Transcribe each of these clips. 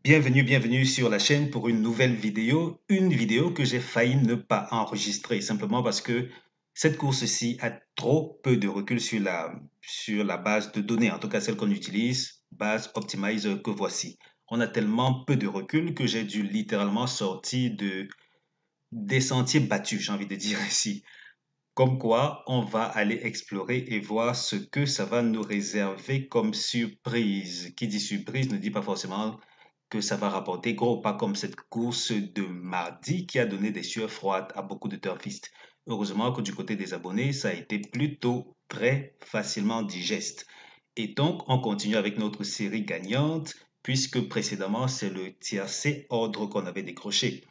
Bienvenue sur la chaîne pour une nouvelle vidéo. Une vidéo que j'ai failli ne pas enregistrer simplement parce que cette course-ci a trop peu de recul sur la base de données, en tout cas celle qu'on utilise, base Optimizer que voici. On a tellement peu de recul que j'ai dû littéralement sortir des sentiers battus, j'ai envie de dire ici. Comme quoi, on va aller explorer et voir ce que ça va nous réserver comme surprise. Qui dit surprise ne dit pas forcément que ça va rapporter gros, pas comme cette course de mardi qui a donné des sueurs froides à beaucoup de turfistes. Heureusement que du côté des abonnés, ça a été plutôt très facilement digeste. Et donc, on continue avec notre série gagnante, puisque précédemment, c'est le tiercé ordre qu'on avait décroché.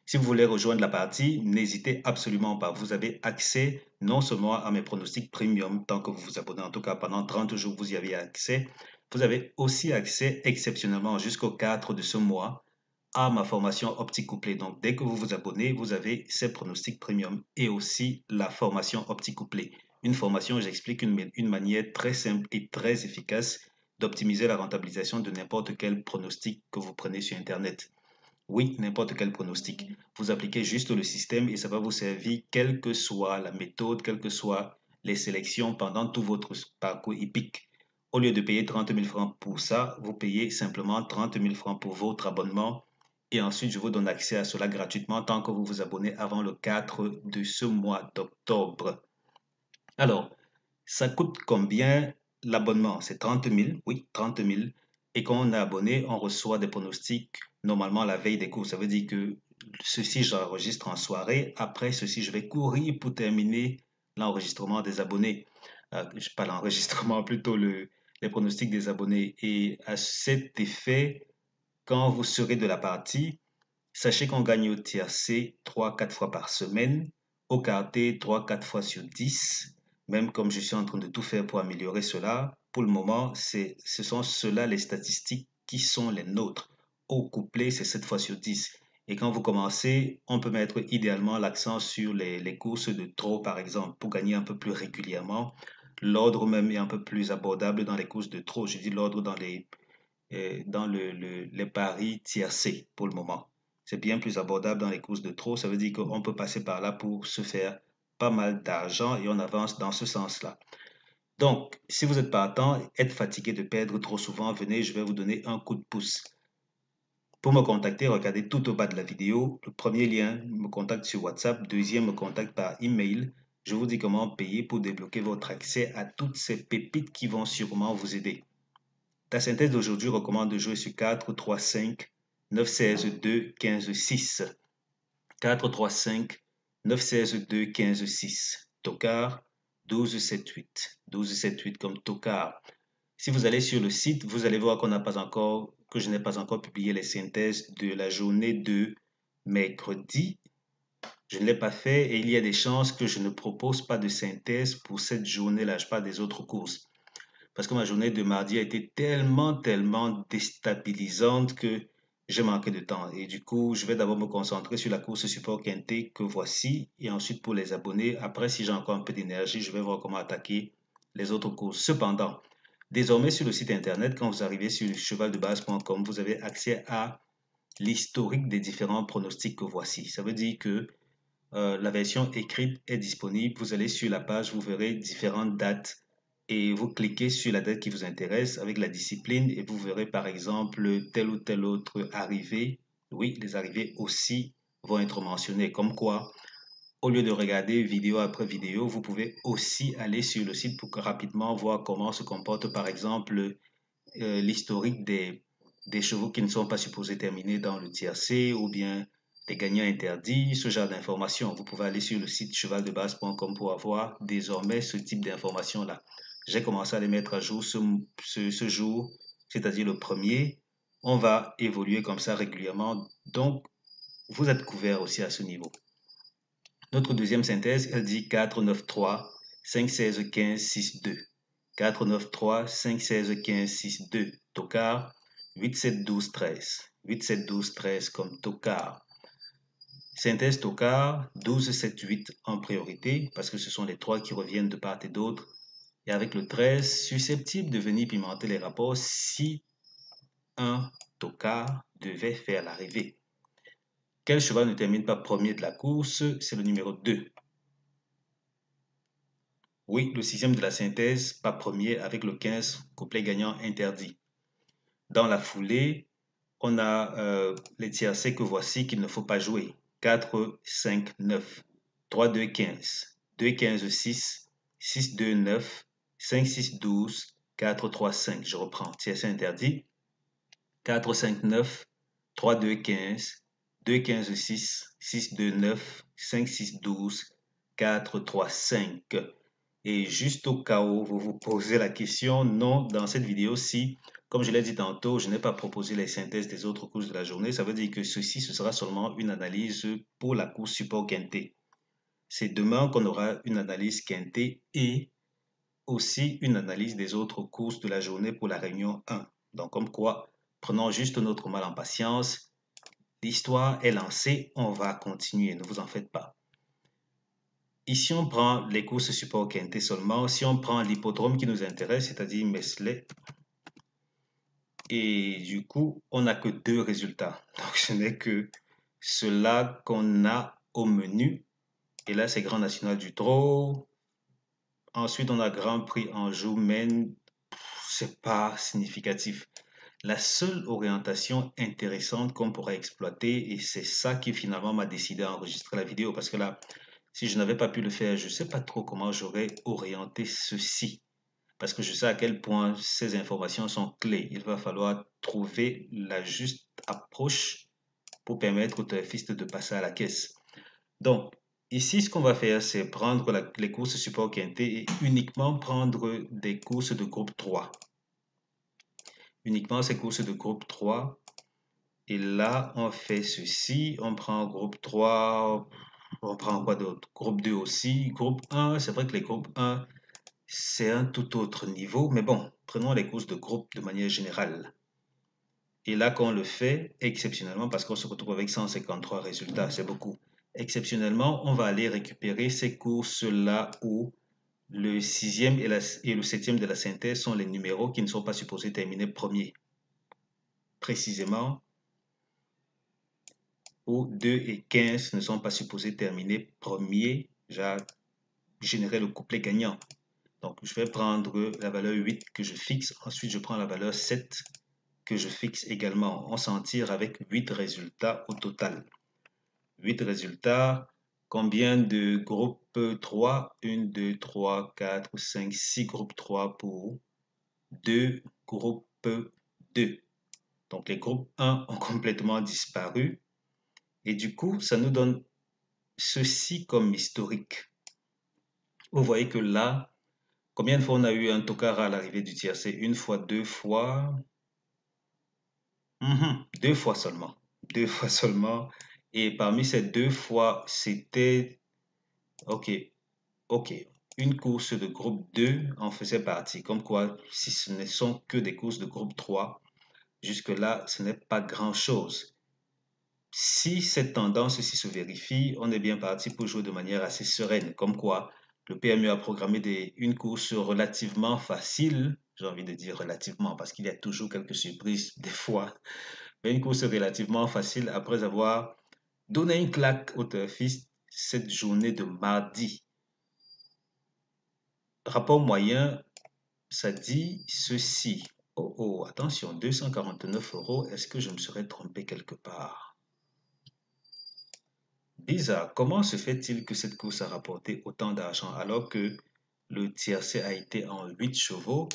Si vous voulez rejoindre la partie, n'hésitez absolument pas. Vous avez accès non seulement à mes pronostics premium, tant que vous vous abonnez, en tout cas pendant 30 jours, vous y avez accès. Vous avez aussi accès exceptionnellement jusqu'au 4 de ce mois à ma formation optique couplée. Donc, dès que vous vous abonnez, vous avez ces pronostics premium et aussi la formation optique couplée. Une formation où j'explique une manière très simple et très efficace d'optimiser la rentabilisation de n'importe quel pronostic que vous prenez sur Internet. Oui, n'importe quel pronostic. Vous appliquez juste le système et ça va vous servir, quelle que soit la méthode, quelles que soient les sélections pendant tout votre parcours hippique. Au lieu de payer 30 000 francs pour ça, vous payez simplement 30 000 francs pour votre abonnement et ensuite je vous donne accès à cela gratuitement tant que vous vous abonnez avant le 4 de ce mois d'octobre. Alors, ça coûte combien l'abonnement? C'est 30 000, oui, 30 000. Et quand on est abonné, on reçoit des pronostics normalement la veille des cours. Ça veut dire que ceci, j'enregistre en soirée. Après ceci, je vais courir pour terminer l'enregistrement des abonnés. Pas l'enregistrement, plutôt les pronostics des abonnés. Et à cet effet, quand vous serez de la partie, sachez qu'on gagne au tiercé 3-4 fois par semaine, au quarté 3-4 fois sur 10. Même comme je suis en train de tout faire pour améliorer cela, pour le moment, ce sont cela les statistiques qui sont les nôtres. Au couplet, c'est 7 fois sur 10. Et quand vous commencez, on peut mettre idéalement l'accent sur les courses de trop, par exemple, pour gagner un peu plus régulièrement. L'ordre même est un peu plus abordable dans les courses de trop. Je dis l'ordre dans les paris tiercés pour le moment. C'est bien plus abordable dans les courses de trop. Ça veut dire qu'on peut passer par là pour se faire pas mal d'argent et on avance dans ce sens-là. Donc, si vous êtes partant, êtes fatigué de perdre trop souvent, venez, je vais vous donner un coup de pouce. Pour me contacter, regardez tout au bas de la vidéo. Le premier lien me contacte sur WhatsApp, deuxième me contacte par email. Je vous dis comment payer pour débloquer votre accès à toutes ces pépites qui vont sûrement vous aider. Ta synthèse d'aujourd'hui recommande de jouer sur 4, 3, 5, 9, 16, 2, 15, 6. 4, 3, 5, 9, 16, 2, 15, 6. Tocard, 12, 7, 8. 12, 7, 8 comme tocard. Si vous allez sur le site, vous allez voir que je n'ai pas encore publié les synthèses de la journée de mercredi. Je ne l'ai pas fait et il y a des chances que je ne propose pas de synthèse pour cette journée-là. Je parle des autres courses. Parce que ma journée de mardi a été tellement déstabilisante que j'ai manqué de temps. Et du coup, je vais d'abord me concentrer sur la course support quintet que voici. Et ensuite, pour les abonnés, après, si j'ai encore un peu d'énergie, je vais voir comment attaquer les autres courses. Cependant, désormais, sur le site internet, quand vous arrivez sur chevaldebase.com, vous avez accès à l'historique des différents pronostics que voici. Ça veut dire que la version écrite est disponible. Vous allez sur la page, vous verrez différentes dates et vous cliquez sur la date qui vous intéresse avec la discipline et vous verrez par exemple telle ou telle autre arrivée. Oui, les arrivées aussi vont être mentionnées. Comme quoi, au lieu de regarder vidéo après vidéo, vous pouvez aussi aller sur le site pour rapidement voir comment se comporte par exemple l'historique des chevaux qui ne sont pas supposés terminer dans le tiercé ou bien des gagnants interdits, ce genre d'informations. Vous pouvez aller sur le site chevaldebase.com pour avoir désormais ce type d'informations-là. J'ai commencé à les mettre à jour ce jour, c'est-à-dire le premier. On va évoluer comme ça régulièrement. Donc, vous êtes couvert aussi à ce niveau. Notre deuxième synthèse, elle dit 4, 9, 3, 5, 16, 15, 6, 2. 4, 9, 3, 5, 16, 15, 6, 2. Tocard, 8, 7, 12, 13. 8, 7, 12, 13 comme tocard. Synthèse tocard, 12, 7, 8 en priorité, parce que ce sont les trois qui reviennent de part et d'autre. Et avec le 13, susceptible de venir pimenter les rapports si un tocard devait faire l'arrivée. Quel cheval ne termine pas premier de la course? C'est le numéro 2. Oui, le 6e de la synthèse, pas premier avec le 15, couplet gagnant interdit. Dans la foulée, on a les tiercés que voici qu'il ne faut pas jouer. 4, 5, 9, 3, 2, 15, 2, 15, 6, 6, 2, 9, 5, 6, 12, 4, 3, 5. Je reprends, tiercé interdit. 4, 5, 9, 3, 2, 15, 2, 15, 6, 6, 2, 9, 5, 6, 12, 4, 3, 5. Et juste au cas où vous vous posez la question, non, dans cette vidéo-ci, comme je l'ai dit tantôt, je n'ai pas proposé les synthèses des autres courses de la journée. Ça veut dire que ceci, ce sera seulement une analyse pour la course support quintet. C'est demain qu'on aura une analyse quintet et aussi une analyse des autres courses de la journée pour la réunion 1. Donc, comme quoi, prenons juste notre mal en patience. L'histoire est lancée, on va continuer, ne vous en faites pas. Ici, on prend les courses support quintet seulement. Si on prend l'hippodrome qui nous intéresse, c'est-à-dire Meslay, et du coup, on n'a que 2 résultats. Donc, ce n'est que cela qu'on a au menu. Et là, c'est Grand National du Trot. Ensuite, on a Grand Prix Anjou, mais c'est pas significatif. La seule orientation intéressante qu'on pourrait exploiter, et c'est ça qui finalement m'a décidé à enregistrer la vidéo, parce que là, si je n'avais pas pu le faire, je ne sais pas trop comment j'aurais orienté ceci. Parce que je sais à quel point ces informations sont clés. Il va falloir trouver la juste approche pour permettre au turfiste de passer à la caisse. Donc, ici, ce qu'on va faire, c'est prendre les courses support quintet et uniquement prendre des courses de groupe 3. Uniquement ces courses de groupe 3. Et là, on fait ceci. On prend groupe 3. On prend quoi d'autre? Groupe 2 aussi. Groupe 1, c'est vrai que les groupes 1, c'est un tout autre niveau. Mais bon, prenons les courses de groupe de manière générale. Et là, quand on le fait, exceptionnellement, parce qu'on se retrouve avec 153 résultats, c'est beaucoup. Exceptionnellement, on va aller récupérer ces courses-là où le 6e et le 7e de la synthèse sont les numéros qui ne sont pas supposés terminer premier. Précisément, où 2 et 15 ne sont pas supposés terminer premier, j'ai généré le couplet gagnant. Donc, je vais prendre la valeur 8 que je fixe. Ensuite, je prends la valeur 7 que je fixe également. On s'en tire avec 8 résultats au total. 8 résultats. Combien de groupes 3? 1, 2, 3, 4, 5, 6 groupes 3 pour 2 groupes 2. Donc, les groupes 1 ont complètement disparu. Et du coup, ça nous donne ceci comme historique. Vous voyez que là, combien de fois on a eu un tocard à l'arrivée du tiercé? Une fois, 2 fois. 2 fois seulement. 2 fois seulement. Et parmi ces 2 fois, c'était... Ok, ok. Une course de groupe 2 en faisait partie. Comme quoi, si ce ne sont que des courses de groupe 3, jusque-là, ce n'est pas grand-chose. Si cette tendance-ci se vérifie, on est bien parti pour jouer de manière assez sereine. Comme quoi, le PMU a programmé une course relativement facile. J'ai envie de dire relativement, parce qu'il y a toujours quelques surprises des fois. Mais une course relativement facile après avoir donné une claque au turfiste cette journée de mardi. Rapport moyen, ça dit ceci. Oh, oh, attention, 249 €. Est-ce que je me serais trompé quelque part? Bizarre, comment se fait-il que cette course a rapporté autant d'argent alors que le tiercé a été en 8 chevaux?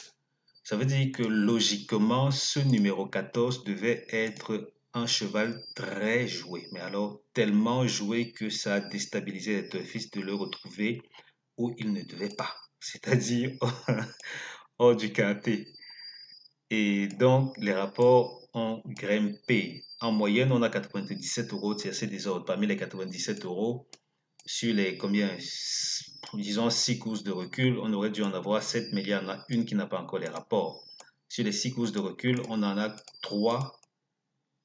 Ça veut dire que logiquement, ce numéro 14 devait être un cheval très joué. Mais alors, tellement joué que ça a déstabilisé les turfistes de le retrouver où il ne devait pas. C'est-à-dire hors du quintet. Et donc, les rapports ont grimpé. En moyenne, on a 97 € tiercé des ordres. Parmi les 97 €, sur les combien, disons 6 courses de recul, on aurait dû en avoir 7, mais il y en a une qui n'a pas encore les rapports. Sur les 6 courses de recul, on en a 3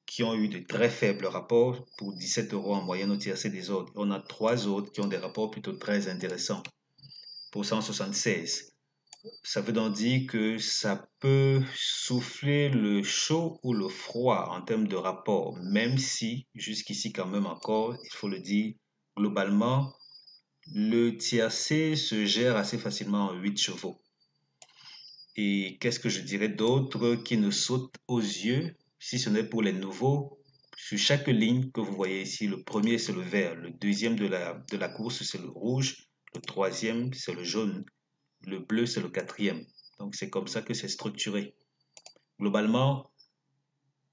qui ont eu de très faibles rapports pour 17 € en moyenne au tiercé des ordres. On a 3 autres qui ont des rapports plutôt très intéressants pour 176. Ça veut donc dire que ça peut souffler le chaud ou le froid en termes de rapport, même si jusqu'ici quand même encore, il faut le dire, globalement, le tiercé se gère assez facilement en 8 chevaux. Et qu'est-ce que je dirais d'autre qui ne saute aux yeux, si ce n'est pour les nouveaux? Sur chaque ligne que vous voyez ici, le premier c'est le vert, le deuxième de la course c'est le rouge, le troisième c'est le jaune, le bleu c'est le quatrième. Donc c'est comme ça que c'est structuré. Globalement,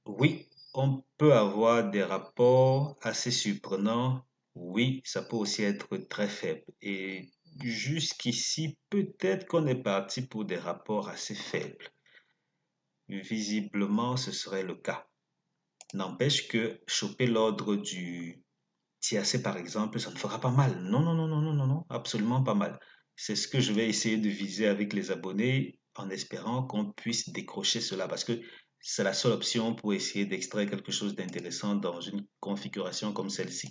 oui, on peut avoir des rapports assez surprenants. Oui, ça peut aussi être très faible. Et jusqu'ici, peut-être qu'on est parti pour des rapports assez faibles. Visiblement, ce serait le cas. N'empêche que choper l'ordre du tiercé, par exemple, ça ne fera pas mal. Non, non, non, non, non, non, non, absolument pas mal. C'est ce que je vais essayer de viser avec les abonnés en espérant qu'on puisse décrocher cela parce que c'est la seule option pour essayer d'extraire quelque chose d'intéressant dans une configuration comme celle-ci.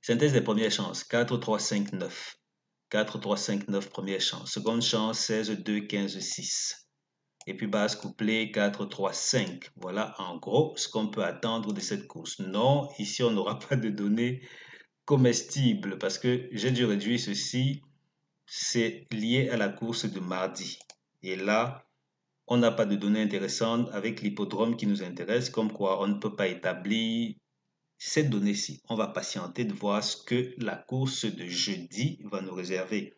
Synthèse des premières chances, 4, 3, 5, 9. 4, 3, 5, 9, première chance. Seconde chance, 16, 2, 15, 6. Et puis base couplée 4, 3, 5. Voilà en gros ce qu'on peut attendre de cette course. Non, ici on n'aura pas de données comestibles parce que j'ai dû réduire ceci. C'est lié à la course de mardi. Et là, on n'a pas de données intéressantes avec l'hippodrome qui nous intéresse, comme quoi on ne peut pas établir cette donnée-ci. On va patienter de voir ce que la course de jeudi va nous réserver.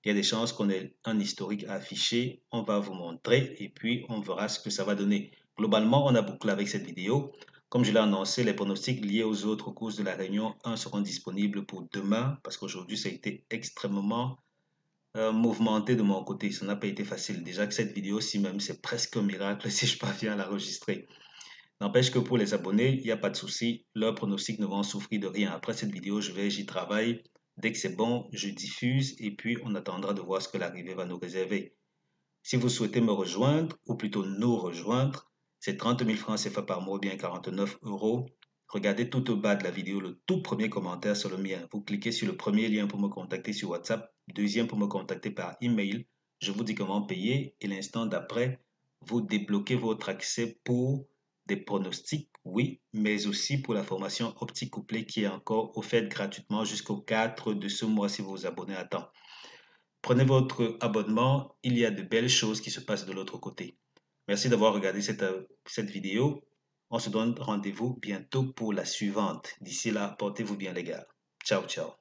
Il y a des chances qu'on ait un historique à afficher. On va vous montrer et puis on verra ce que ça va donner. Globalement, on a bouclé avec cette vidéo. Comme je l'ai annoncé, les pronostics liés aux autres courses de la Réunion 1 seront disponibles pour demain parce qu'aujourd'hui, ça a été extrêmement mouvementé de mon côté. Ça n'a pas été facile. Déjà que cette vidéo-ci même, c'est presque un miracle si je parviens à l'enregistrer. N'empêche que pour les abonnés, il n'y a pas de souci. Leurs pronostics ne vont souffrir de rien. Après cette vidéo, j'y travaille. Dès que c'est bon, je diffuse et puis on attendra de voir ce que l'arrivée va nous réserver. Si vous souhaitez me rejoindre, ou plutôt nous rejoindre, c'est 30 000 francs CFA par mois ou bien 49 euros. Regardez tout au bas de la vidéo, le tout premier commentaire sur le mien. Vous cliquez sur le premier lien pour me contacter sur WhatsApp, deuxième pour me contacter par email. Je vous dis comment payer et l'instant d'après, vous débloquez votre accès pour des pronostics, oui, mais aussi pour la formation optique couplée qui est encore offerte gratuitement jusqu'au 4 de ce mois si vous vous abonnez à temps. Prenez votre abonnement, il y a de belles choses qui se passent de l'autre côté. Merci d'avoir regardé cette vidéo. On se donne rendez-vous bientôt pour la suivante. D'ici là, portez-vous bien les gars. Ciao, ciao.